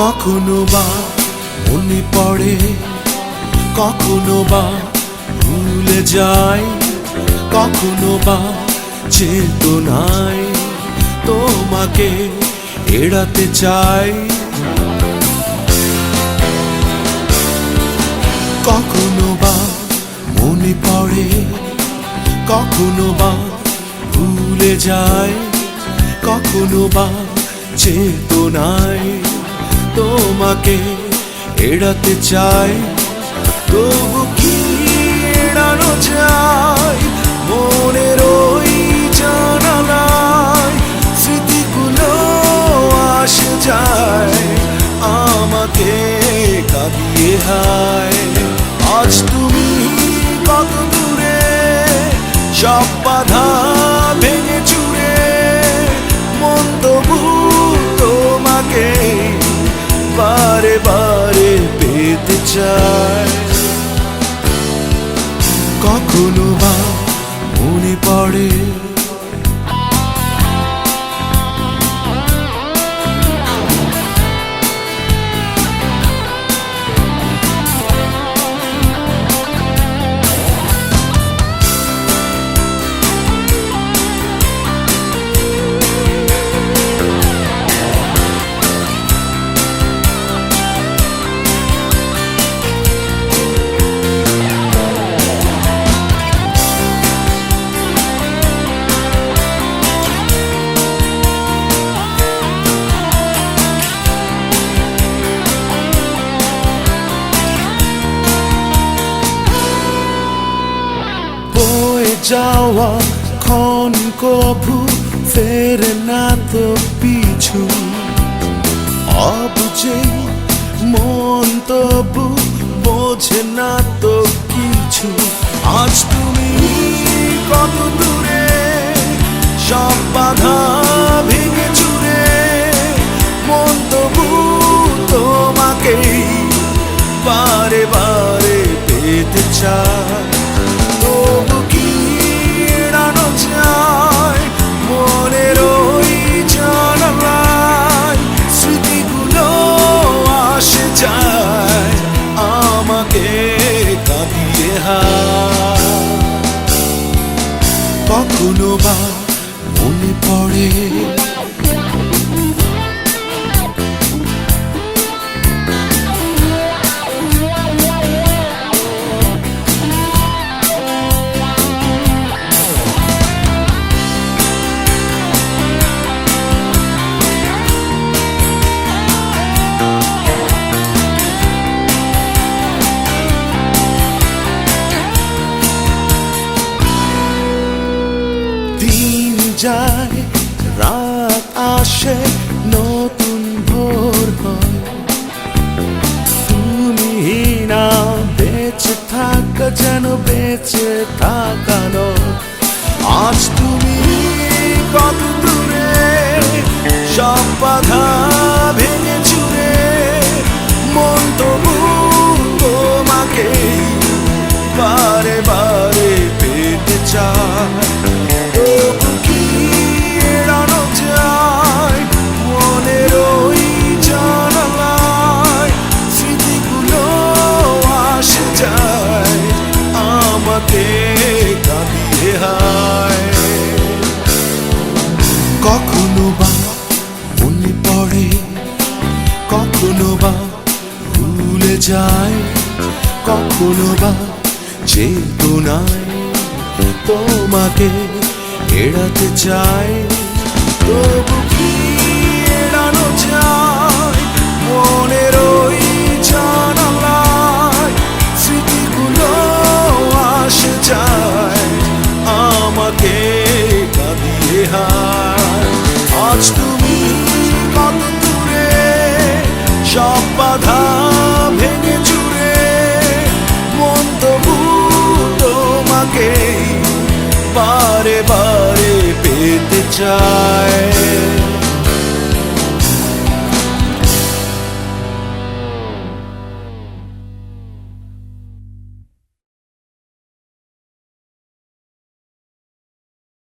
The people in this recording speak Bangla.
কখনো বা মনে পড়ে, কখনো বা ভুলে যায়, কখনো বা চেতনায় তোমাকে এড়াতে চাই। কখনো বা মনে পড়ে, কখনো বা ভুলে যায়, কখনো বা চেতনায় তোমাকে এড়াতে চাই। তবু কি এড়ানো যায় মনের ওই জানালায়? স্মৃতিগুলো আসে যায় আমাকে কাঁদিয়ে হায়। আজ তুমি কত দূরে, সব বাধা ভেঙে চুরে, মন তবু তোমাকে বারে বারে পেতে চায়। কখনো বা মনে পড়ে, যাওয়া ক্ষণ কভু ফের না তো পিছু। অবুঝে মন তবু বোঝে না তো কিছু। আজ তুমি কত দূরে, সব বাধা ভেঙে চুরে, মন তবু তোমাকে বারে বারে পেতে চায়। তবু কি এড়ানো যায় মনের ওই জানালায়? স্মৃতিগুলো আসে যায় আমাকে কাঁদিয়ে হায়। কখনো বা মনে পড়ে, যায় রাত আসে নতুন ভোর হয়। তুমি না বেঁচে থাকা যেন বেঁচে থাকানো। আজ তুমি কত দূরে, সব বাধা ভেঙে চুরে, মন তবু তোমাকে বারে বারে পেতে চায়। কখনো বা মনে পড়ে, কখনো বা ভুলে যায়, কখনো বা চেতনায় তোমাকে এড়াতে চাই। তবু কি এড়ানো যায় মনের ওই জানালায়? স্মৃতিগুলো আসে যায় আমাকে কাঁদিয়ে হায়। আজ তুমি কত দূরে, সব বাধা ভেঙে চুরে, মন তবু তোমাকে বারে বারে পেতে চায়।